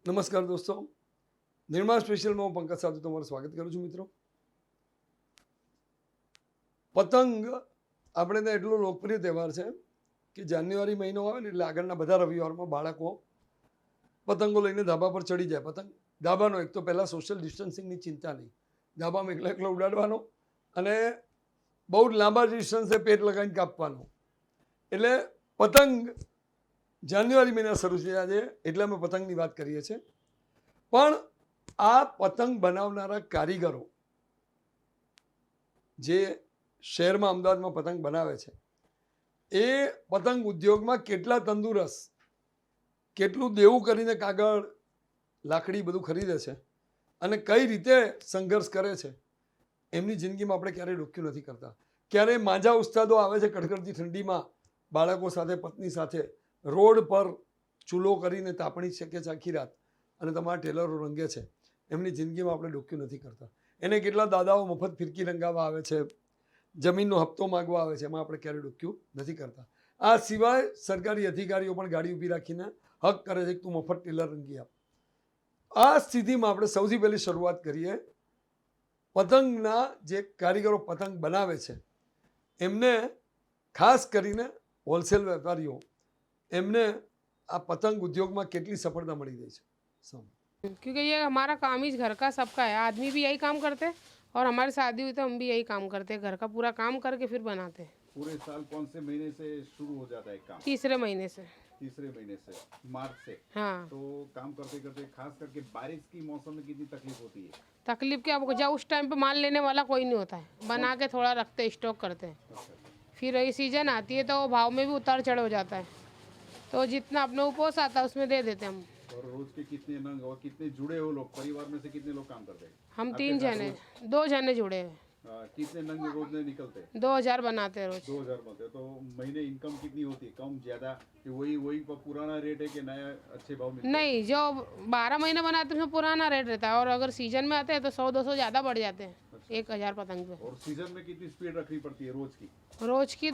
નમસ્કાર દોસ્તો, નિર્માણ સ્પેશિયલમાં હું પંકજ સાધુ તમારું સ્વાગત કરું છું. મિત્રો, પતંગ આપણે ત્યાં એટલો લોકપ્રિય તહેવાર છે કે જાન્યુઆરી મહિનો આવે ને એટલે આગળના બધા રવિવારમાં બાળકો પતંગો લઈને ધાબા પર ચડી જાય. પતંગ ધાબાનો એક તો પહેલાં સોશિયલ ડિસ્ટન્સિંગની ચિંતા નહીં, ધાબામાં એકલો ઉડાડવાનો અને બહુ જ લાંબા ડિસ્ટન્સે પેટ લગાવીને કાપવાનો. એટલે પતંગ જાન્યુઆરી મહિના શરૂ છે આજે, એટલે અમે પતંગની વાત કરીએ છીએ. પણ આ પતંગ બનાવનારા કારીગરો જે શહેરમાં અમદાવાદમાં પતંગ બનાવે છે એ પતંગ ઉદ્યોગમાં કેટલા તંદુરસ્ત, કેટલું દેવું કરીને કાગળ લાકડી બધું ખરીદે છે અને કઈ રીતે સંઘર્ષ કરે છે, એમની જિંદગીમાં આપણે ક્યારેય ડોક્યું નથી કરતા. ક્યારેય માંજા ઉસ્તાદો આવે છે કડકડતી ઠંડીમાં બાળકો સાથે, પત્ની સાથે રોડ પર ચૂલો કરીને તાપણી શકે છે આખી રાત અને તમારા ટેલરો રંગે છે, એમની જિંદગીમાં આપણે ડોક્યું નથી કરતા. એને કેટલા દાદાઓ મફત ફિરકી રંગાવવા આવે છે, જમીનનો હપ્તો માગવા આવે છે, એમાં આપણે ક્યારેય ડોક્યું નથી કરતા. આ સિવાય સરકારી અધિકારીઓ પણ ગાડી ઊભી રાખીને હક કરે છે કે તું મફત ટેલર રંગી આપ. આ સ્થિતિમાં આપણે સૌથી પહેલી શરૂઆત કરીએ પતંગના જે કારીગરો પતંગ બનાવે છે એમને, ખાસ કરીને હોલસેલ વેપારીઓ, એમને આ પતંગ ઉદ્યોગમાં કેટલી સફળતા મળી રહી છે. क्योंकि ये हमारा काम ही घर का सबका है। आदमी भी यही काम करते हैं और हमारी शादी हुई तो हम भी यही काम करते हैं, घर का पूरा काम करके फिर बनाते हैं। पूरे साल कौन से महीने से शुरू हो जाता है काम? तीसरे महीने से। तीसरे महीने से, मार्च से। हाँ, तो काम करते करते खास करके बारिश की मौसम में कितनी तकलीफ होती है? तकलीफ क्या, जब उस टाइम पे माल लेने वाला कोई नहीं होता है, बना के थोड़ा रखते, स्टॉक करते हैं। फिर यही सीजन आती है तो भाव में भी उतार चढ़ हो जाता है, तो जितना अपने उपोस आता है उसमें दे देते हम। और रोज के कितने नंग और कितने जुड़े हो लोग, परिवार में से कितने लोग काम करते हैं? हम आपके 3 साथ जने, रोज? 2 जने जुड़े हैं। कितने नंग रोज में निकलते हैं? 2000 बनाते हैं रोज। 2000 बनते हैं। तो महीने इनकम कितनी होती है, कम ज्यादा, कि वही पुराना रेट है कि नया अच्छे भाव मिलते हैं? नहीं, जो 12 महीने बनाते हैं उसमें पुराना रेट रहता है, और अगर सीजन में आते हैं तो 100-200 ज़्यादा बढ़ जाते हैं 1000 पतंग पे। और सीजन में कितनी स्पीड रखनी पड़ती है रोज की? रोज की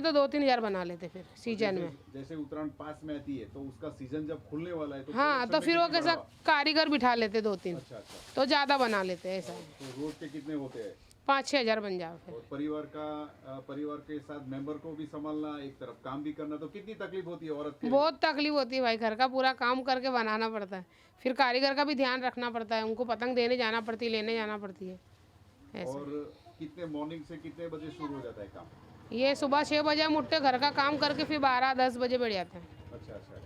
तो 2-3 हज़ार बना लेते फिर सीजन में। जैसे उत्तरायण पास में आती है तो उसका सीजन जब खुलने वाला है तो हाँ, तो फिर वो कैसा कारीगर बिठा लेते 2-3, अच्छा अच्छा। तो ज़्यादा बना लेते हैं ऐसा। तो रोज के कितने होते हैं? 5-6 हज़ार बन जाओ फिर। और परिवार के साथ मेंबर को भी संभालना, एक तरफ काम भी करना, तो कितनी तकलीफ होती है औरत के लिए? बहुत तकलीफ होती है भाई, घर का पूरा काम करके बनाना पड़ता है, फिर कारीगर का भी ध्यान रखना पड़ता है, उनको पतंग देने जाना पड़ती है, लेने जाना पड़ती है ऐसा। और कितने मॉर्निंग से कितने बजे शुरू हो जाता है काम? ये सुबह 6 बजे हम उठते, घर का काम करके फिर 12-10 बजे बैठ जाते हैं। अच्छा अच्छा।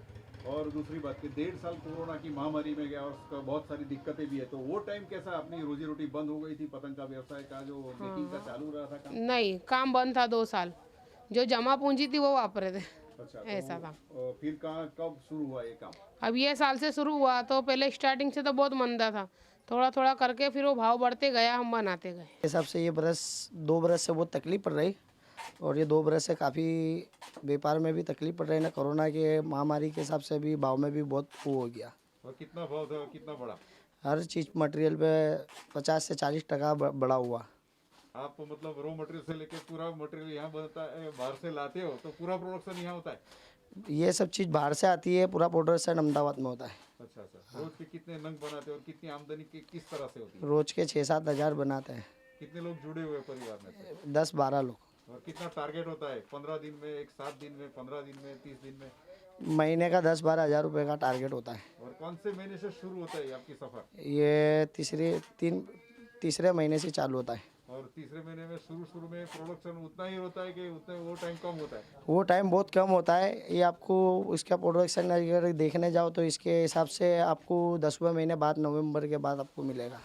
और दूसरी बात कि 1.5 साल कोरोना की महामारी में गया और उसका बहुत सारी दिक्कतें भी है, तो वो टाइम कैसा, अपनी रोजी रोटी बंद हो गई थी, पतंग का व्यवसाय का जो मेकिंग का चालू रहा था काम? नहीं, काम बंद था 2 साल, जो जमा पूंजी थी वो वापरे थे। अच्छा, ऐसा था। फिर कहाँ कब शुरू हुआ ये काम? अब ये साल से शुरू हुआ, तो पहले स्टार्टिंग से तो बहुत मंदा था, थोड़ा थोड़ा करके फिर वो भाव बढ़ते गया, हम बनाते गए। हिसाब से ये बरस 2 बरस से बहुत तकलीफ पड़ रही, और ये 2 बरस से काफ़ी व्यापार में भी तकलीफ पड़ रही ना, कोरोना के महामारी के हिसाब से भी भाव में भी बहुत वो हो गया। और कितना भाव था, कितना बढ़ा? हर चीज़ मटेरियल पे 50 से 40% बढ़ा हुआ। आप मतलब रॉ मटेरियल से लेके पूरा मटेरियल यहाँ बनता है, बाहर से लाते हो तो पूरा प्रोडक्शन यहाँ होता है? ये सब चीज़ बाहर से आती है, पूरा प्रोडक्शन अहमदाबाद में होता है। अच्छा अच्छा। रोज के कितने नंग बनाते हो और कितनी आमदनी किस तरह से होती है? रोज़ के 6-7 हज़ार बनाते हैं, कितने लोग जुड़े हुए हैं परिवार में से? 10-12 लोग। और कितना टारगेट होता है, 15 दिन में, 7 दिन में, 15 दिन में, 30 दिन में? महीने का 10-12 हज़ार रुपये का टारगेट होता है। और कौन से महीने से शुरू होता है आपकी सफर? ये तीसरे महीने से चालू होता है। और तीसरे महीने में शुरू में प्रोडक्शन उतना ही होता है कि उतना वो टाइम कम होता है? वो टाइम बहुत कम होता है। ये आपको इसका प्रोडक्शन अगर देखने जाओ तो इसके हिसाब से आपको 10वें महीने बाद, नवंबर के बाद आपको मिलेगा।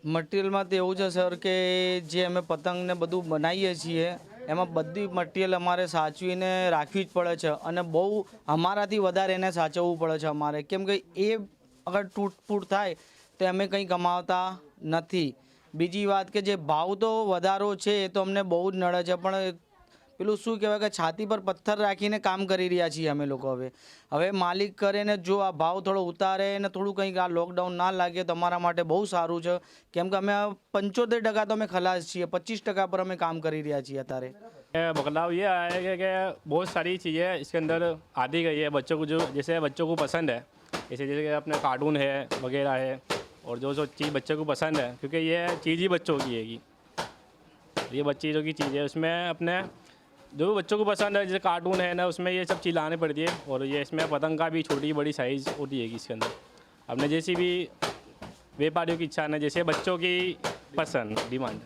મટિરિયલમાં તો એવું છે સર કે જે અમે પતંગને બધું બનાવીએ છીએ એમાં બધી મટિરિયલ અમારે સાચવીને રાખવી જ પડે છે, અને બહુ અમારાથી વધારે એને સાચવવું પડે છે અમારે, કેમ કે એ અગર તૂટફૂટ થાય તો અમે કંઈ કમાવતા નથી. બીજી વાત કે જે ભાવ તો વધારો છે એ તો અમને બહુ જ નડે છે, પણ પેલું શું કહેવાય કે છાતી પર પથ્થર રાખીને કામ કરી રહ્યા છીએ અમે લોકો. હવે માલિક કરે ને જો આ ભાવ થોડો ઉતારે ને થોડું કંઈક આ લોકડાઉન ના લાગે તો અમારા માટે બહુ સારું છે, કેમ કે અમે 75% તો અમે ખલાસ છીએ, 25% પર અમે કામ કરી રહ્યા છીએ અત્યારે. बदलाव ये आया है कि बहुत सारी चीज़ें इसके अंदर आती गई है, बच्चों को जो जैसे बच्चों को पसंद है जैसे जैसे कि अपने कार्टून है वगैरह है, और जो जो चीज़ बच्चे को पसंद है, क्योंकि ये चीज़ ही बच्चों की है ये बच्ची जो की चीज़ है, उसमें अपने जो भी बच्चों को पसंद है, जैसे कार्टून है ना, उसमें ये सब चीज़ लानी पड़ती है। और ये इसमें पतंग का भी छोटी बड़ी साइज़ होती है इसके अंदर। अपने जैसी भी व्यापारियों की इच्छा है, जैसे बच्चों की पसंद डिमांड।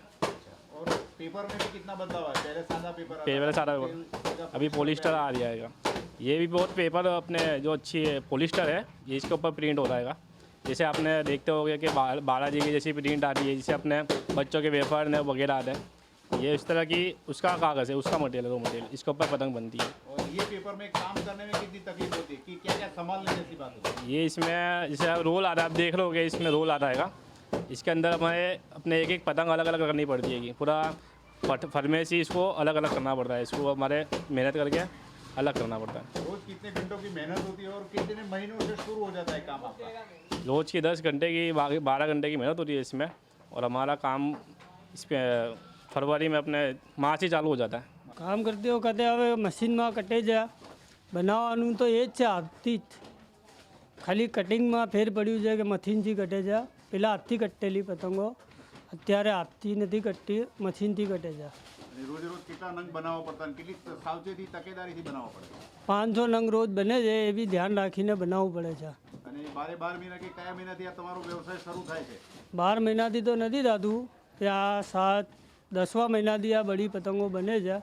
और पेपर में भी कितना बदलाव है? पहले सादा पेपर आता पेपर था, सारा फिर अभी पॉलिस्टर आ जाएगा। ये भी बहुत पेपर अपने जो अच्छी है पॉलिस्टर है, ये इसके ऊपर प्रिंट हो जाएगा। जैसे आपने देखते होंगे कि बालाजी की जैसी प्रिंट आती है, जिसे अपने बच्चों के वेफर ने वगैरह आते हैं, ये इस तरह की उसका कागज़ है, उसका मटेरियल है, वो मटेरियल इसके ऊपर पतंग बनती है। और ये पेपर में काम करने में कितनी तकलीफ होती है कि क्या क्या संभालने जैसी बात होती है? ये इसमें जैसे रोल आता है, आप देख लोगे इसमें रोल आता है। इसके अंदर हमें अपने एक एक पतंग अलग अलग करनी पड़ती है, पूरा फरमेसी इसको अलग अलग करना पड़ता है, इसको हमारे मेहनत करके अलग करना पड़ता है। रोज कितने घंटों की मेहनत होती है और कितने महीनों से शुरू हो जाता है काम आपका? रोज़ की 10 घंटे की 12 घंटे की मेहनत होती है इसमें, और हमारा काम इस पर फरवरी में अपने मार्च से चालू हो जाता है। કામ કરતી વખતે હવે મશીનમાં કટે જા બનાવવાનું તો એ જ છે હાથથી જ ખાલી કટિંગમાં ફેર પડ્યું છે કે મશીનથી કટે જા પહેલાં હાથથી કટેલી પતંગો અત્યારે હાથથી નથી કટતી મશીનથી કટે જા અને રોજ રોજ કેટલા નંગ બનાવવા પડતા અને કેટલી સાવચેતી તકેદારીથી બનાવવા પડે? 500 નંગ રોજ બને છે એ બી ધ્યાન રાખીને બનાવવું પડે છે અને 12 મહિના કે કયા મહિનાથી આ તમારો વ્યવસાય શરૂ થાય છે? 12 મહિનાથી તો નથી થતું કે આ 10મા મહિનાથી આ બળી પતંગો બને છે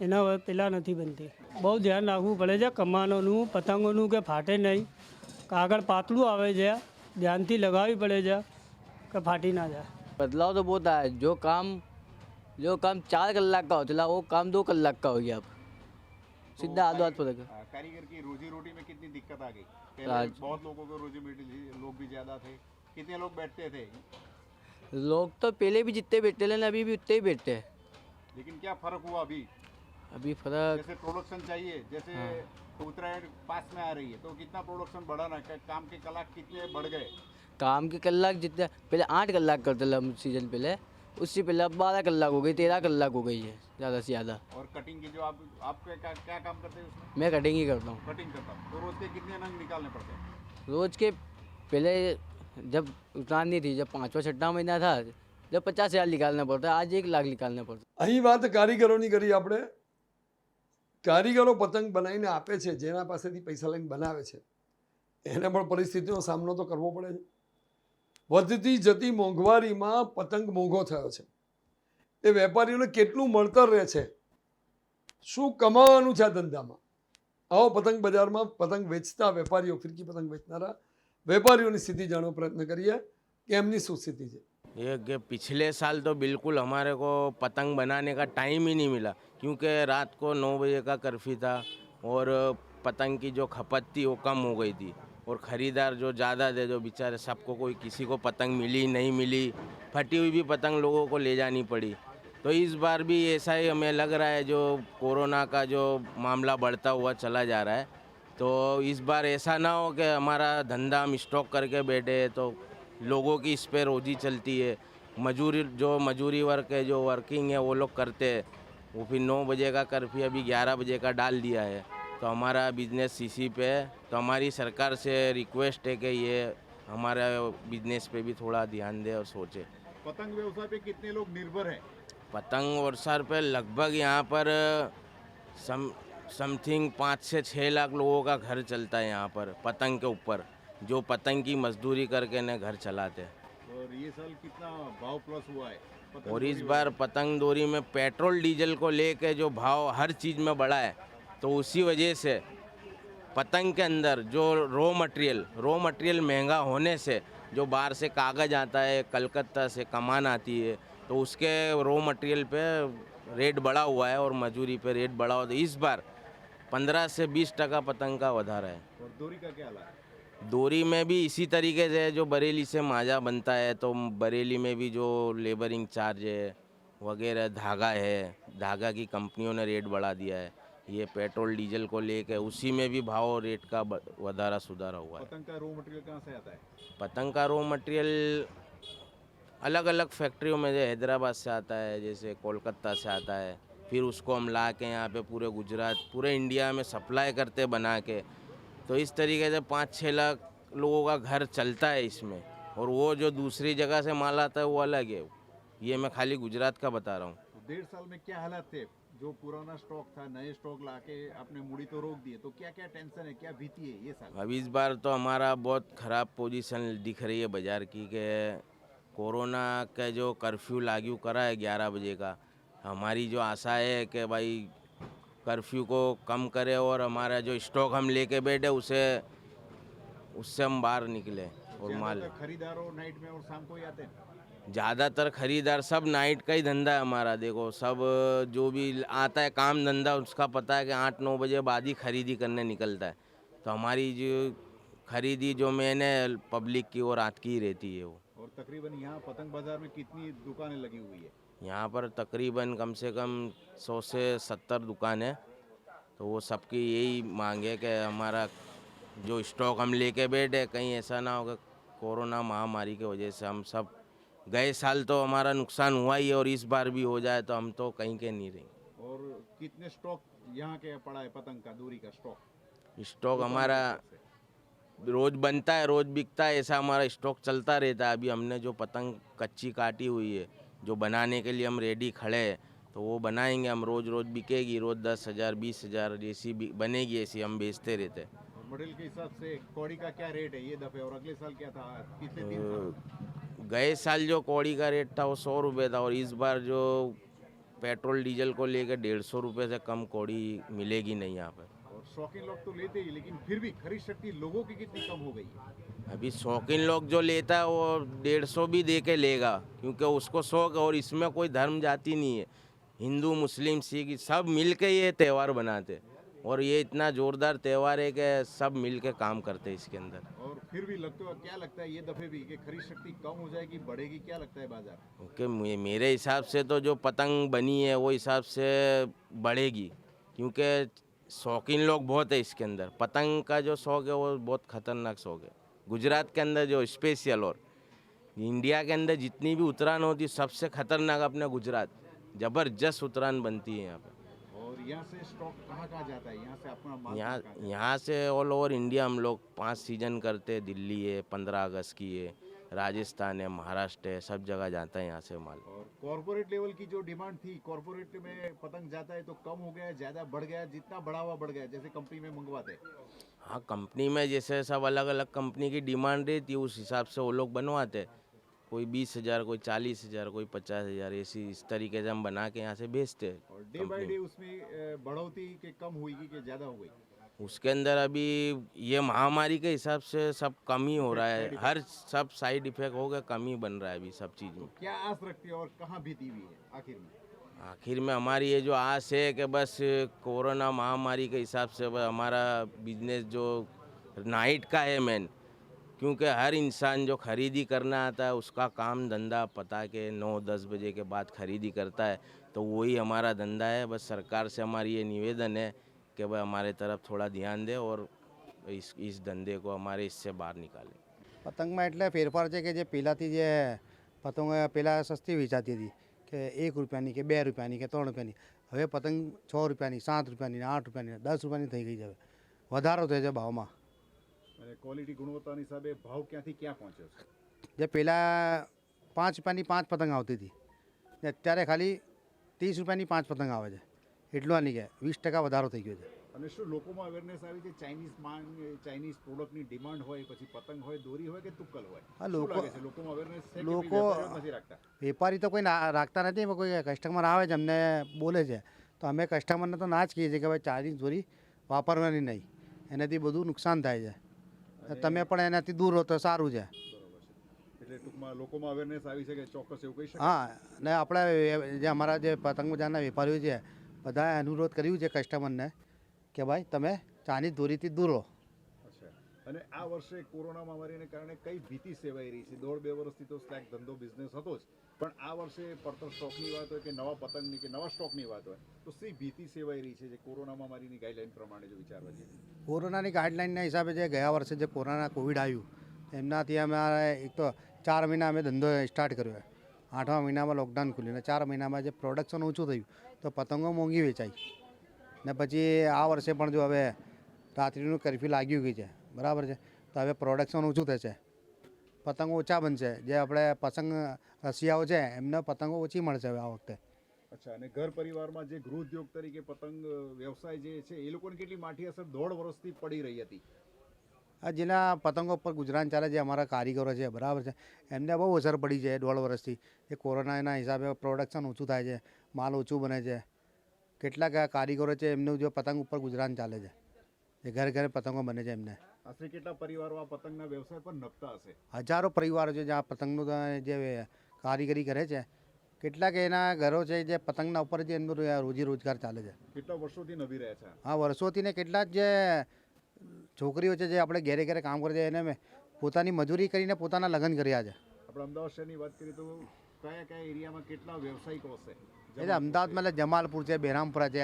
એના પહેલાં નથી બનતી બહુ ધ્યાન રાખવું પડે છે કમાનોનું પતંગોનું કે ફાટે નહીં કાગળ પાતળું આવે છે ધ્યાનથી લગાવવી પડે છે કે ફાટી ના જાય बदलाव तो बहुत आया जो काम 4 कलाक का होता वो काम 2 कलाक का हो गया अब सीधा आधो हाथ पड़ेगा। कारीगर की रोजी रोटी में कितनी दिक्कत आ गई? पहले आज- बहुत लोगों को रोजी रोटी लोग भी ज्यादा थे, कितने लोग बैठते थे? लोग तो पहले भी जितने बैठते लेकिन अभी भी उतने ही बैठते हैं। लेकिन क्या फर्क हुआ अभी? अभी फर्क जैसे प्रोडक्शन चाहिए, जैसे उत्तरायण पास में आ रही है तो कितना प्रोडक्शन बढ़ाना है? काम के कलाक कितने बढ़ गए? काम के कलाक जितने पहले 8 कलाक करते थे हम सीजन पहले उससे पहले अब 12 कलाक हो गई 13 कलाक हो गई है ज़्यादा से ज़्यादा। और कटिंग की जो आप क्या काम करते हैं उसमें? मैं कटिंग ही करता हूँ कटिंग करता हूँ। तो रोज के कितने नंग निकालने पड़ते हैं? रोज़ के पहले जब उतार नहीं थी जब 5वां 6वां महीना था जब 50,000 निकालना पड़ता है आज 1 लाख निकालना पड़ता है। અહીં વાત કારીગરોની કરી આપણે કારીગરો પતંગ બનાવીને આપે છે જેના પાસેથી પૈસા લઈને બનાવે છે એને પણ પરિસ્થિતિનો સામનો તો કરવો પડે છે વધતી જતી મોંઘવારીમાં પતંગ મોંઘો થયો છે એ વેપારીઓને કેટલું મળતર રહે છે શું કમાવાનું છે આ ધંધામાં આવો પતંગ બજારમાં પતંગ વેચતા વેપારીઓ ફિરકી પતંગ વેચનારા વેપારીઓની સ્થિતિ જાણવા પ્રયત્ન કરીએ કે એમની શું સ્થિતિ છે। ये कि पिछले साल तो बिल्कुल हमारे को पतंग बनाने का टाइम ही नहीं मिला क्योंकि रात को 9 बजे का कर्फ्यू था और पतंग की जो खपत थी वो कम हो गई थी और ख़रीदार जो ज़्यादा थे जो बेचारे सबको कोई किसी को पतंग मिली नहीं मिली फटी हुई भी पतंग लोगों को ले जानी पड़ी। तो इस बार भी ऐसा ही हमें लग रहा है जो कोरोना का जो मामला बढ़ता हुआ चला जा रहा है तो इस बार ऐसा ना हो कि हमारा धंधा हम स्टॉक करके बैठे तो लोगों की इस पे रोजी चलती है। मजूरी वर्क है जो वर्किंग है वो लोग करते हैं वो फिर 9 बजे का कर्फ्यू अभी 11 बजे का डाल दिया है तो हमारा बिजनेस सीसी पे है। तो हमारी सरकार से रिक्वेस्ट है कि ये हमारा बिजनेस पे भी थोड़ा ध्यान दे और सोचे। पतंग व्यवसाय पे कितने लोग निर्भर हैं? पतंग व्यवसाय पे लगभग यहाँ पर समथिंग 5 से 6 लाख लोगों का घर चलता है यहाँ पर पतंग के ऊपर जो पतंग की मजदूरी करके न घर चलाते हैं। और ये साल कितना भाव प्लस हुआ है पतंग और इस डोरी बार पतंग डोरी में पेट्रोल डीजल को लेके जो भाव हर चीज़ में बढ़ा है तो उसी वजह से पतंग के अंदर जो रॉ मटेरियल महंगा होने से जो बाहर से कागज़ आता है कलकत्ता से कमान आती है तो उसके रॉ मटेरियल पे रेट बढ़ा हुआ है और मजदूरी पे रेट बढ़ा हुआ। तो इस बार 15 से 20% पतंग का વધારે है। और डोरी का क्या हाल है? डोरी में भी इसी तरीके से जो बरेली से माजा बनता है तो बरेली में भी जो लेबरिंग चार्ज है वगैरह धागा की कंपनियों ने रेट बढ़ा दिया है। ये पेट्रोल डीजल को लेकर उसी में भी भाव रेट का वधारा सुधारा हुआ है। पतंग का रॉ मटेरियल कहाँ से आता है? पतंग का रॉ मटेरियल अलग अलग फैक्ट्रियों में से हैदराबाद से आता है जैसे कोलकाता से आता है फिर उसको हम ला के यहाँ पे पूरे गुजरात पूरे इंडिया में सप्लाई करते बना के। तो इस तरीके से 5-6 लाख लोगों का घर चलता है इसमें, और वो जो दूसरी जगह से माल आता है वो अलग है। ये मैं खाली गुजरात का बता रहा हूँ। तो 1.5 साल में क्या हालात थे? जो पुराना स्टॉक था, नए स्टॉक लाके आपने मूड़ी तो रोक दिए, तो क्या क्या टेंशन है, क्या भीति है ये साल? अब इस बार तो हमारा बहुत ख़राब पोजीशन दिख रही है बाज़ार की, कि कोरोना का जो कर्फ्यू लागू करा है 11 बजे का, हमारी जो आशा है कि भाई कर्फ्यू को कम करे और हमारा जो स्टॉक हम लेके बैठे उससे हम बाहर निकले और माल। ज्यादातर खरीदारों नाइट में और शाम को ही आते हैं। ज़्यादातर खरीदार सब नाइट का ही धंधा है हमारा। देखो सब जो भी आता है काम धंधा, उसका पता है कि 8-9 बजे बाद ही खरीदी करने निकलता है। तो हमारी जो खरीदी जो मैंने पब्लिक की और रात की ही रहती है वो। और तकरीबन यहाँ पतंग बाजार में कितनी दुकानें लगी हुई है? यहाँ पर तकरीबन कम से कम 100 से 70 दुकान है। तो वो सबकी यही मांग है कि हमारा जो स्टॉक हम लेके बैठे, कहीं ऐसा ना हो कि कोरोना महामारी की वजह से हम सब, गए साल तो हमारा नुकसान हुआ ही है और इस बार भी हो जाए तो हम तो कहीं के नहीं रहेंगे। और कितने स्टॉक यहाँ के पड़ा है पतंग का, दूरी का स्टॉक? स्टॉक हमारा रोज बनता है, रोज बिकता है, ऐसा हमारा स्टॉक चलता रहता है। अभी हमने जो पतंग कच्ची काटी हुई है, जो बनाने के लिए हम रेडी खड़े हैं, तो वो बनाएंगे हम, रोज रोज बिकेगी, रोज 10,000 20,000 जैसी बनेगी ऐसी हम बेचते रहते हैं। मॉडल के हिसाब से कौड़ी का क्या रेट है ये दफे, और अगले साल क्या था, पिछले 3 साल? गए साल जो कौड़ी का रेट था वो 100 रुपये था, और इस बार जो पेट्रोल डीजल को लेकर 150 रुपये से कम कौड़ी मिलेगी नहीं यहाँ पर। और शौकीन लोग तो लेते ही, लेकिन फिर भी खरीद शक्ति लोगों की कितनी कम हो गई है? अभी शौकीन लोग जो लेता है वो 150 भी दे के लेगा, क्योंकि उसको शौक है। और इसमें कोई धर्म जाति नहीं है, हिंदू मुस्लिम सिख सब मिल के ये त्यौहार बनाते हैं, और ये इतना ज़ोरदार त्यौहार है कि सब मिल के काम करते हैं इसके अंदर। और फिर भी क्या लगता है ये दफे भी कि खरीद शक्ति कम हो जाएगी, बढ़ेगी, क्या लगता है बाजार? क्योंकि मेरे हिसाब से तो जो पतंग बनी है वो हिसाब से बढ़ेगी, क्योंकि शौकीन लोग बहुत है इसके अंदर। पतंग का जो शौक है वो बहुत ख़तरनाक शौक है गुजरात के अंदर, जो स्पेशल। और इंडिया के अंदर जितनी भी उतरान होती है सबसे ख़तरनाक अपने गुजरात, ज़बरदस्त उतरान बनती है यहाँ पे। और यहाँ से स्टॉक कहाँ कहाँ जाता है, यहाँ से अपना माल कहाँ कहाँ जाता है? यहाँ से ऑल ओवर इंडिया हम लोग 5 सीजन करते हैं। दिल्ली है, 15 अगस्त की है, राजस्थान है, महाराष्ट्र है, सब जगह जाता है यहाँ से माल। और कॉर्पोरेट लेवल की जो डिमांड थी, कॉर्पोरेट में पतंग जाता है तो कम हो गया, ज़्यादा बढ़ गया, जितना बढ़ावा बढ़ गया, जैसे कंपनी में मंगवाते? हाँ, कंपनी में जैसे सब अलग अलग कंपनी की डिमांड रहती है, उस हिसाब से वो लोग बनवाते। कोई 20,000, कोई 40,000, कोई 50,000, ऐसी इस तरीके से हम बना के यहाँ से बेचते हैं। और डे बाय डे उसमें बढ़ोतरी के कम हुई कि ज़्यादा हो गई? उसके अंदर अभी ये महामारी के हिसाब से सब कम ही हो रहा है, हर सब साइड इफेक्ट हो गया, कम ही बन रहा है अभी सब चीज़ में। क्या आस रखते हैं और कहाँ बीती हुई है आखिर में? आखिर में हमारी ये जो आस है कि बस कोरोना महामारी के हिसाब से बस हमारा बिजनेस जो नाइट का है मेन, क्योंकि हर इंसान जो खरीदी करना आता है उसका काम धंधा पता के 9-10 बजे के बाद खरीदी करता है, तो वही हमारा धंधा है। बस सरकार से हमारी ये निवेदन है कि भाई हमारे तरफ थोड़ा ध्यान दे और इस धंधे को हमारे इससे बाहर निकाले। પતંગમાં એટલે ફેરફાર છે કે જે પહેલાંથી જે પતંગો પહેલાં સસ્તી વેચાતી હતી કે 1 રૂપિયાની કે 2 રૂપિયાની કે 3 રૂપિયાની, હવે પતંગ 6 રૂપિયાની, 7 રૂપિયાની, 8 રૂપિયાની, 10 રૂપિયાની થઈ ગઈ છે. હવે વધારો થયો છે ભાવમાં. અને ક્વોલિટી ગુણવત્તાની હિસાબે ભાવ ક્યાંથી ક્યાં પહોંચ્યો છે? જે પહેલાં 5 રૂપિયાની 5 પતંગ આવતી હતી, ને અત્યારે ખાલી 30 રૂપિયાની 5 પતંગ આવે છે. એટલું આની કે 20% વધારો થઈ ગયો છે. અને શું લોકોમાં અવેરનેસ આવી છે? ચાઇનીઝ માંગ, ચાઇનીઝ પ્રોડક્ટની ડિમાન્ડ હોય, પછી પતંગ હોય, દોરી હોય કે તુક્કલ હોય, હા, શું લોકો- લાગે છે લોકોમાં અવેરનેસ છે કે લોકો- વેપારીઓ જ નથી રાખતા? વેપારી તો કોઈ રાખતા નથી, પણ કોઈ કસ્ટમર આવે છે અમને બોલે છે, તો અમે કસ્ટમરને તો ના જ કહીએ છીએ કે ભાઈ ચાઇનીઝ દોરી વાપરવાની નહીં, એનાથી બધું નુકસાન થાય છે. તો તમે પણ એનાથી દૂર રહો તો સારું છે. એટલે ટૂંકમાં લોકોમાં અવેરનેસ આવી છે કે ચોક્કસ એવું કહી શકાય? હા, ને આપણે જે અમારા જે પતંગ બજારના વેપારીઓ છે બધાએ અનુરોધ કર્યું છે કસ્ટમરને કે ભાઈ તમે ચાઇનીઝ દોરીથી દૂર રહો. અચ્છા. અને આ વર્ષે કોરોના મહામારીને કારણે કઈ ભીતિ સેવાઈ રહી છે? 1.5-2 વર્ષથી તો સ્લેક ધંધો બિઝનેસ હતો જ, પણ આ વર્ષે પડતર સ્ટોકની વાત હોય કે નવા પતંગની કે નવા સ્ટોકની વાત હોય, તો શી ભીતિ સેવાઈ રહી છે જે કોરોના મહામારીની ગાઈડલાઈન પ્રમાણે જો વિચારવા જઈએ? કોરોનાની ગાઈડલાઇનના હિસાબે જે ગયા વર્ષે જે કોવિડ આવ્યું એમનાથી અમારે એક તો 4 મહિના અમે ધંધો સ્ટાર્ટ કર્યો. 8મા મહિનામાં લોકડાઉન ખુલ્યું ને 4 મહિનામાં જે પ્રોડક્શન ઓછું થયું તો પતંગો મોંઘી વેચાઈ. ને પછી આ વર્ષે પણ જો હવે રાત્રિનું કર્ફ્યુ લાગ્યું ગઈ છે, બરાબર છે, તો હવે પ્રોડક્શન ઓછું થશે, પતંગો ઓછા બનશે. જે આપણે પતંગ રસિયાઓ છે એમને પતંગો ઓછી મળશે હવે આ વખતે. અચ્છા, અને ઘર પરિવારમાં જે ગૃહ ઉદ્યોગ તરીકે પતંગ વ્યવસાય જે છે એ લોકોને કેટલી માઠી અસર 1.5 વર્ષથી પડી રહી હતી? આ જેના પતંગો પર ગુજરાન ચાલે છે, અમારા કારીગરો છે, બરાબર છે, એમને બહુ અસર પડી છે 1.5 વર્ષથી. એ કોરોનાના હિસાબે પ્રોડક્શન ઓછું થાય છે, માલ ઓછું બને છે. કેટલાક આ કારીગરો છે એમનું જો પતંગ ઉપર ગુજરાન ચાલે છે, એ ઘરે ઘરે પતંગો બને છે એમને. આશરે કેટલા પરિવારો આ પતંગના વ્યવસાય પર નપતા હશે? હજારો પરિવારો છે જે આ પતંગનું જે કારીગરી કરે છે. કેટલાક એના ઘરો છે જે પતંગના ઉપર જે એમનું રોજી રોજગાર ચાલે છે. કેટલા વર્ષોથી નભી રહ્યા છે? હા, વર્ષોથી ને કેટલાક જે છોકરીઓ છે જે આપણે ઘરે ઘરે કામ કરે છે એને મેં પોતાની મજૂરી કરીને પોતાના લગ્ન કર્યા છે. આપણે અમદાવાદ શહેરની વાત કરીએ તો કયા કયા એરિયામાં કેટલા વ્યવસાયિકો હશે? એટલે અમદાવાદમાં એટલે જમાલપુર છે, બહેરામપુરા છે,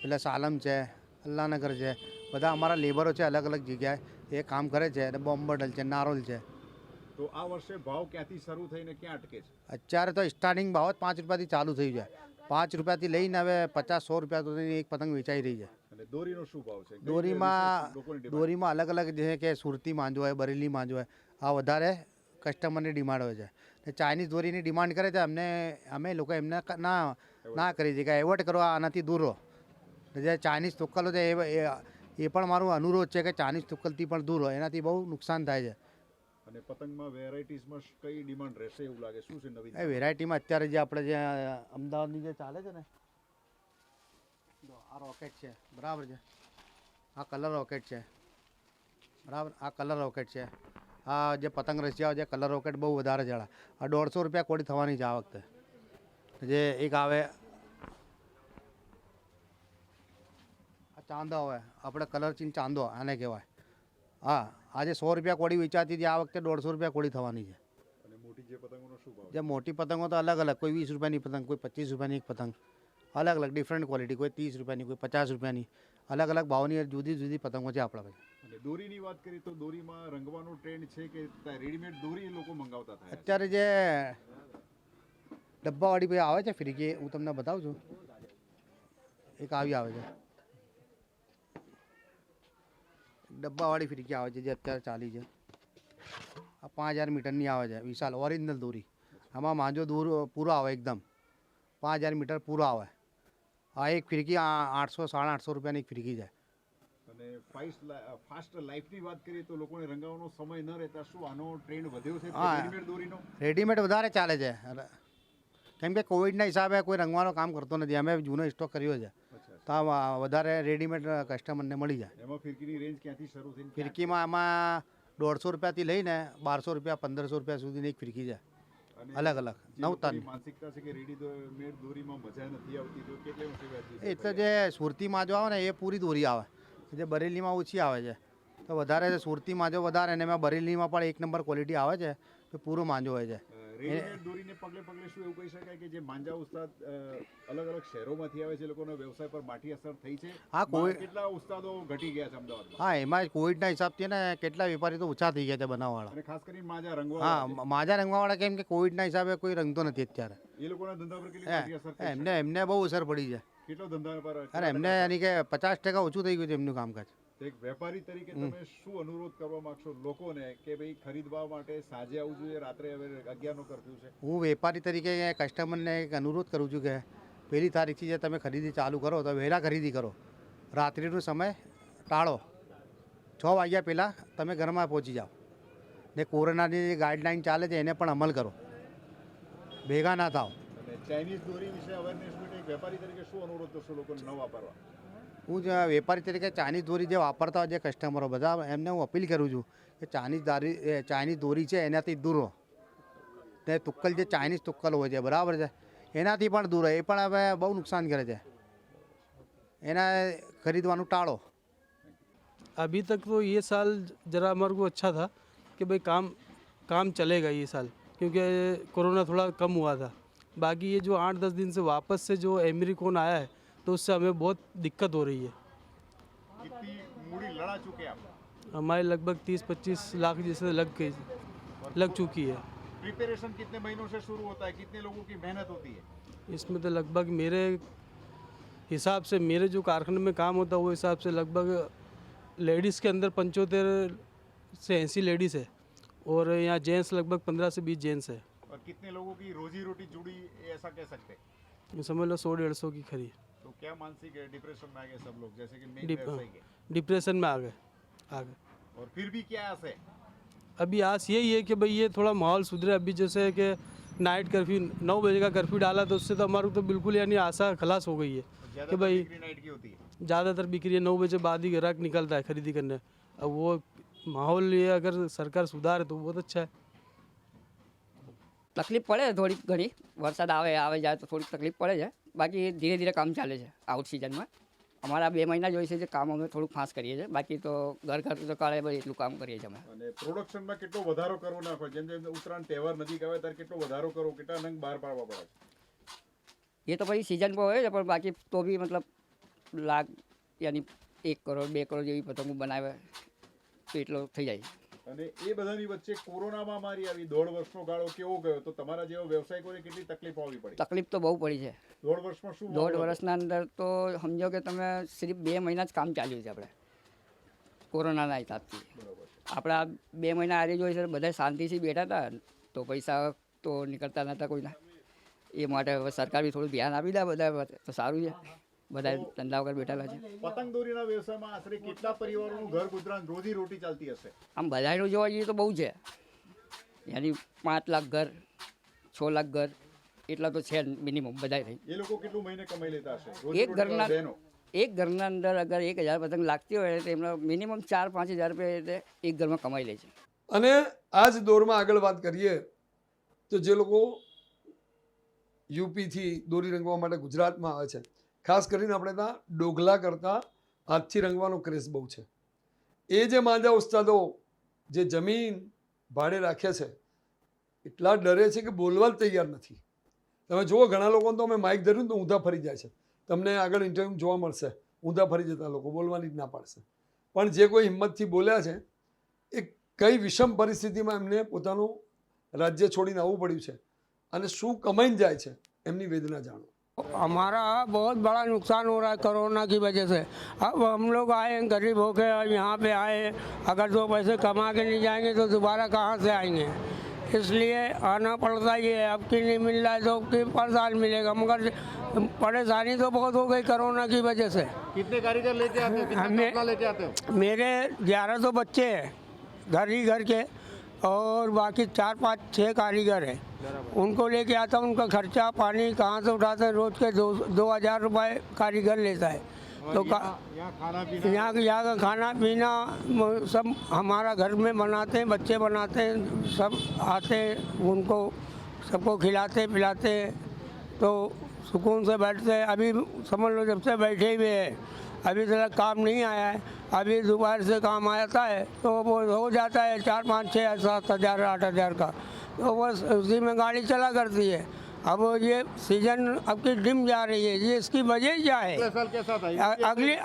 પેલા સાલમ છે, અલ્લાહનગર છે, બધા અમારા લેબરો છે અલગ અલગ જગ્યાએ એ કામ કરે છે. અને બોમ્બડલ છે, નારોલ છે. તો આ વર્ષે ભાવ ક્યાંથી શરૂ થઈને ક્યાં અટકે છે? અત્યારે તો સ્ટાર્ટિંગ ભાવ જ 5 રૂપિયાથી ચાલુ થઈ જાય. 5 રૂપિયાથી લઈને હવે 50-100 રૂપિયા સુધીની એક પતંગ વેચાઈ રહી છે. અને દોરીનો શું ભાવ છે? દોરીમાં અલગ અલગ જે છે કે સુરતી માંજો હોય, બરેલી માંજો હોય, આ વધારે કસ્ટમરની ડિમાન્ડ હોય છે. ને ચાઇનીઝ દોરીની ડિમાન્ડ કરે છે. અમે લોકો એમને ના કરી છે કે એવોર્ડ કરો, આનાથી દૂર રહો. જે ચાઇનીઝ તુક્કલો છે એ પણ મારું અનુરોધ છે કે ચાઇનીઝ તુક્કલથી પણ દૂર રહો, એનાથી બહુ નુકસાન થાય છે. અને પતંગમાં વેરાયટીઝમાં કઈ ડિમાન્ડ રહેશે એવું લાગે? શું છે નવી? એ વેરાયટીમાં અત્યારે જે આપણે જે અમદાવાદની જે ચાલે છે ને, આ રોકેટ છે, બરાબર છે, આ કલર રોકેટ છે, બરાબર, આ કલર રોકેટ છે, આ જે પતંગ રસિયા છે કલર રોકેટ બહુ વધારે ચડા. આ 150 રૂપિયા કોડી થવાની છે આ વખતે. જે એક આવે આ ચાંદો હોય, આપણે કલર ચીન ચાંદો આને કહેવાય. હા, આજે 100 રૂપિયા કોડી વેચાતી હતી, આ વખતે 150 રૂપિયા કોડી થવાની છે. અને મોટી જે પતંગોનો શું ભાવ? જે મોટી પતંગો તો અલગ અલગ, કોઈ 20 રૂપિયાની પતંગ, કોઈ 25 રૂપિયાની એક પતંગ, અલગ અલગ ડિફરન્ટ ક્વોલિટી, કોઈ 30 રૂપિયાની, કોઈ 50 રૂપિયાની, અલગ અલગ ભાવની જુદી જુદી પતંગો છે આપણા પાસે. અને દોરીની વાત કરીએ તો દોરીમાં રંગવાનો ટ્રેન્ડ છે કે રેડીમેડ દોરી લોકો મંગાવતા થાય? અત્યારે જે ડબ્બાવાળી ભાઈ આવે છે ફિરકી, હું તમને બતાવું છું. એક આવી આવે છે ડબ્બાવાળી ફિરકી આવે છે જે અત્યારે ચાલી છે. આ 5000 મીટરની આવે છે, વિશાલ ઓરિજિનલ દોરી. આમાં માંજો દૂર પૂરો આવે એકદમ, 5000 મીટર પૂરો આવે. આ એક ફિરકી 800-850 રૂપિયાની એક ફિરકી છે. અને ફાસ્ટ લાઈફની વાત કરીએ તો લોકોને રંગાવાનો સમય ન રહેતા શું આનો ટ્રેન્ડ વધ્યો છે હા. રેડીમેડ દોરીનો? રેડીમેડ વધારે ચાલે છે, કેમ કે કોવિડના હિસાબે કોઈ રંગવાનો કામ કરતો નથી. અમે જૂનો સ્ટોક કર્યો છે, તો આ વધારે રેડીમેડ કસ્ટમરને મળી જાય. એમાં ફિરકીની રેન્જ ક્યાંથી શરૂ થઈને ફિરકીમાં આમાં 150 રૂપિયાથી લઈને 1200 રૂપિયા 1500 રૂપિયા સુધીની એક ફિરકી છે, અને અલગ અલગ જે 9 લોકોની ટન. માનસિકતા છે કે રેડીમેડ દોરીમાં મજા નથી આવતી, તો કેટલે વર્ષે વ્યાજબી છે? એટલે જે સુરતી માજો આવે ને એ પૂરી દોરી આવે, જે બરેલીમાં ઓછી આવે છે. તો વધારે સુરતી માજો વધારે, અને એમાં બરેલીમાં પણ 1 નંબર ક્વોલિટી આવે છે, તો પૂરો માંજો હોય છે. રેડીમેડ દોરીને પગલે પગલે શું એવું કહી શકાય કે જે માંજા ઉસ્તાદ અલગ અલગ શહેરોમાંથી આવે છે, લોકોના વ્યવસાય પર માઠી અસર થઈ છે? હા, કેટલા ઉસ્તાદો ઘટી ગયા છે અમદાવાદમાં? હા, એમાં કોવિડના હિસાબથી ને કેટલા વેપારી તો ઓછા થઈ ગયા છે બનાવવાળા. અને ખાસ કરીને માંજા રંગવા હા, માજા રંગવાવાળા, કેમ કે કોવિડના હિસાબે કોઈ રંગતો નથી અત્યારે. એ લોકોના ધંધા પર કેટલી માઠી અસર થઈ? એમને બહુ અસર પડી છે. કેટલો ધંધા પર? અને એમને યાની કે 50% ઓછું થઈ ગયું છે એમનું કામકાજ. એક વેપારી તરીકે તમે શું અનુરોધ કરવા માંગશો લોકોને કે ભાઈ ખરીદવા માટે સાંજે આવવું જોઈએ, રાત્રે હવે 11નો કર્ફ્યુ છે? હું વેપારી તરીકે કસ્ટમરને એક અનુરોધ કરું છું કે 1 તારીખથી જે તમે ખરીદી ચાલુ કરો તો વહેલા ખરીદી કરો. રાત્રિનો સમય ટાળો. 6 વાગ્યા પહેલાં તમે ઘરમાં પહોંચી જાઓ. ને કોરોનાની જે ગાઈડલાઇન ચાલે છે એને પણ અમલ કરો, ભેગા ના થાવ. અને ચાઇનીઝ દોરી વિશે અવેરનેસ માટે એક વેપારી તરીકે શું અનુરોધ કરશો લોકોને ન વાપરવા? હું જે વેપારી તરીકે ચાઇનીઝ દોરી જે વાપરતા હોય જે કસ્ટમરો બધા, એમને હું અપીલ કરું છું કે ચાઇનીઝ દોરી છે એનાથી દૂર રહો. તે તુક્કલ જે ચાઇનીઝ તુક્કલ હોય છે, બરાબર છે, એનાથી પણ દૂર રહો. એ પણ હવે બહુ નુકસાન કરે છે, એના ખરીદવાનું ટાળો. अभी तक तो ये साल ज़रा हमारे को अच्छा था कि भाई काम चलेगा ये साल, क्योंकि कोरोना थोड़ा कम हुआ था. बाकी ये जो 8-10 दिन से वापस से जो एमरिकॉन आया है, तो उससे हमें बहुत दिक्कत हो रही है. कितनी मूड़ी लड़ा चुके आप? हमारे लगभग 30-25 लाख जैसे लग चुकी है. प्रिपरेशन कितने महीनों से शुरू होता है? कितने लोगों की मेहनत होती है? इसमें तो लगभग मेरे हिसाब से, मेरे जो कारखाने में काम होता है वो हिसाब से लगभग लेडीज़ के अंदर 75 से 80 लेडीज़ है और यहाँ जेंट्स लगभग 15 से 20 जेंट्स है। और कितने लोगों की रोजी रोटी जुड़ी ऐसा कह सकते हैं? समझ लो 100-150 की खरी। तो क्या मानसिक डिप्रेशन में आ गए सब लोग, जैसे कि मेन डिप- व्यवसायी के? डिप्रेशन में आ गए। और फिर भी क्या आस है? अभी आस यही है कि भाई ये थोड़ा माहौल सुधरे। अभी जैसे कि नाइट कर्फ्यू 9 बजे का कर्फ्यू डाला तो उससे तो हमारे तो बिल्कुल यानी आशा खलास हो गई है कि ज्यादातर भाई बिक्री नाइट की होती है। ज़्यादातर बिक्री है 9 बजे बाद ही ग्राहक निकलता है खरीदी करने। अब वो माहौल ये अगर सरकार सुधारे तो बहुत अच्छा है। તકલીફ પડે છે થોડીક ઘણી, વરસાદ આવે જાય તો થોડીક તકલીફ પડે છે, બાકી ધીરે ધીરે કામ ચાલે છે આઉટ સિઝનમાં. અમારા 2 મહિના જ હોય છે જે કામ અમે થોડુંક ફાસ્ટ કરીએ છીએ, બાકી તો ઘર તો કાળે ભાઈ એટલું કામ કરીએ છીએ અમે. અને પ્રોડક્શનમાં કેટલો વધારો કરવો નાખો, જેમ જેમ ઉત્તરાયણ તહેવાર નજીક આવે ત્યારે કેટલો વધારો કરો, કેટલા નંગ બહાર પાડવા પડે છે? એ તો પછી સિઝન પર હોય છે, પણ બાકી તો બી મતલબ લાખ યાની 1 કરોડ 2 કરોડ જેવી પતંગો બનાવે તો એટલો થઈ જાય. અને એ બધાની વચ્ચે કોરોના મહામારી આવી, 1.5 વર્ષનો ગાળો કેવો ગયો? તો તમારા જેવા વ્યવસાયિકોને કેટલી તકલીફ આવવી પડી? તકલીફ તો બહુ પડી છે. 1.5 વર્ષમાં શું 1.5 વર્ષના અંદર તો સમજો કે તમે સિર્ફ 2 મહિના જ કામ ચાલ્યું છે આપણે કોરોનાના હિસાબથી. આપણા 2 મહિના આજે જોઈએ છે બધા શાંતિથી બેઠા હતા તો પૈસા તો નીકળતા નહોતા કોઈના. એ માટે હવે સરકાર બી થોડું ધ્યાન આપી દે બધા તો સારું છે. બધા ધંધા વગર બેઠેલા છે. પતંગ દોરીના વ્યવસાયમાં આશરે કેટલા પરિવારોનું ઘર ગુજરાન રોજી રોટી ચાલતી હશે? આમ બધાનું જોવા જઈએ તો બહુ છે, યાની 5 લાખ ઘર 6 લાખ ઘર એટલા તો છે મિનિમમ બધા થઈ. એ લોકો કેટલું મહિને કમાઈ લેતા હશે? એક ઘરના એક ઘરના અંદર અગર 1000 પતંગ લાગતી હોય તો એમનો મિનિમમ 4-5 હજાર રૂપિયા એક ઘરમાં કમાઈ લે છે. અને આ જ દોરમાં આગળ વાત કરીએ તો જે લોકો યુપીથી દોરી રંગવા માટે ગુજરાતમાં આવે છે, ખાસ કરીને આપણે ત્યાં ડોગલા કરતાં હાથથી રંગવાનો ક્રેઝ બહુ છે. એ જે માંજા ઉસ્તાદો જે જમીન ભાડે રાખ્યા છે એટલા ડરે છે કે બોલવા જ તૈયાર નથી. તમે જુઓ ઘણા લોકોને તો અમે માઇક ધર્યું તો ઊંધા ફરી જાય છે. તમને આગળ ઇન્ટરવ્યૂ જોવા મળશે, ઊંધા ફરી જતા લોકો બોલવાની જ ના પાડશે. પણ જે કોઈ હિંમતથી બોલ્યા છે એ કઈ વિષમ પરિસ્થિતિમાં એમને પોતાનું રાજ્ય છોડીને આવવું પડ્યું છે અને શું કમાઈને જાય છે એમની વેદના જાણો. हमारा बहुत बड़ा नुकसान हो रहा है कोरोना की वजह से. अब हम लोग आए हैं गरीब होके यहाँ पे आए, अगर 2 पैसे कमा के नहीं जाएंगे तो दोबारा कहाँ से आएंगे, इसलिए आना पड़ता ही है. अब की नहीं मिल रहा है तो की पर साल मिलेगा, मगर परेशानी तो बहुत हो गई कोरोना की वजह से. कितने कारीगर लेके आते हो? कितना लेके आते हो? मेरे 11 तो बच्चे हैं घर के और बाकी 4-5-6 कारीगर हैं. उनको लेके आता हूँ, उनका खर्चा पानी कहाँ से उठाते हैं, रोज के 2,000 रुपये कारीगर लेता है. तो यहाँ खाना पीना, यहाँ का खाना पीना सब हमारा घर में बनाते हैं, बच्चे बनाते हैं, सब आते हैं, उनको सबको खिलाते पिलाते तो सुकून से बैठते हैं. अभी समझ लो जब से बैठे हुए हैं अभी तक काम नहीं आया है. अभी दोपहर से काम आता है तो वो हो जाता है 4-5-6-7 हज़ार 8 हज़ार का, तो बस उसी में गाड़ी चला करती है. अब ये सीजन अब की डिम जा रही है, ये इसकी वजह क्या है? साल कैसा था?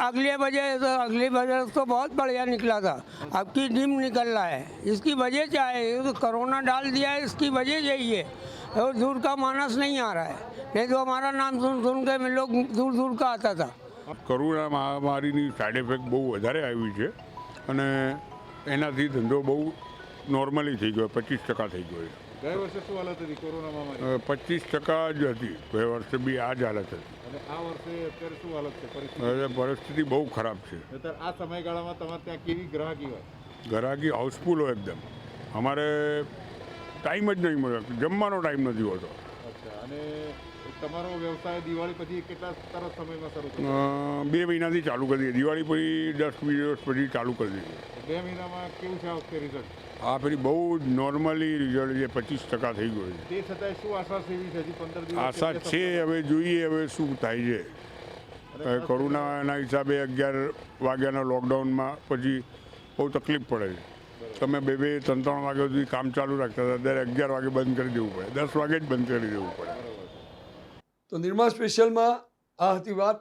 अगली वजह तो बहुत बढ़िया निकला था, अब की डिम निकल रहा है. इसकी वजह क्या है? ये तो कोरोना डाल दिया है, इसकी वजह यही है. और दूर का मानस नहीं आ रहा है, नहीं तो हमारा नाम सुन के लोग दूर दूर का आता था. કોરોના મહામારીની સાઈડ ઇફેક્ટ બહુ વધારે આવી છે અને એનાથી ધંધો બહુ નોર્મલી થઈ ગયો, 25% થઈ ગયો. ગયા વર્ષે શું હાલત હતી કોરોના મહામારી? 25% જ હતી. ગયા વર્ષે બી આ જ હાલત હતી. અને આ વર્ષે અત્યારે શું હાલત છે પરિસ્થિતિ? હવે પરિસ્થિતિ બહુ ખરાબ છે. અત્યારે આ સમયગાળામાં તમારે ત્યાં કેવી ગ્રાહકી હોય? ગ્રાહકી હાઉસફુલ હોય એકદમ. અમારે ટાઈમ જ નહીં મળે, જમવાનો ટાઈમ નથી હોતો. અચ્છા. અને તમારો વ્યવસાય દિવાળી પછી કેટલા તરત સમયમાં શરૂ થયો? 2 મહિનાથી ચાલુ કરી દીધી. દિવાળી પછી 10-20 દિવસ પછી ચાલુ કરી દીધી. 2 મહિનામાં કેવું છે આ વખતે રિઝલ્ટ? આ ફરી બહુ નોર્મલી રિઝલ્ટ છે, 25% થઈ ગયો છે. તે છતાંય શું આશા સેવી છે? હજી 15 દિવસ આશા છે, હવે જોઈએ હવે શું થાય છે. કોરોનાના હિસાબે 11 વાગ્યાના લોકડાઉનમાં પછી બહુ તકલીફ પડે છે. તમે 2-3 વાગ્યા સુધી કામ ચાલુ રાખતા હતા, ત્યારે 11 વાગે બંધ કરી દેવું પડે, 10 વાગે જ બંધ કરી દેવું પડે. તો નિર્મા સ્પેશિયલમાં આ હતી વાત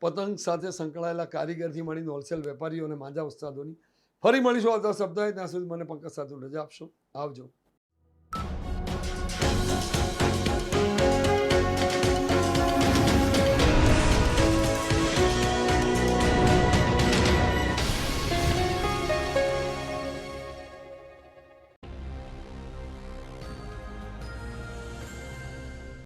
પતંગ સાથે સંકળાયેલા કારીગરથી મળીને હોલસેલ વેપારીઓ અને માંજા ઉસ્તાદોની. ફરી મળીશું આવતા સપ્તાહે, ત્યાં સુધી મને પંકજ સાથે રજા આપશો. આવજો.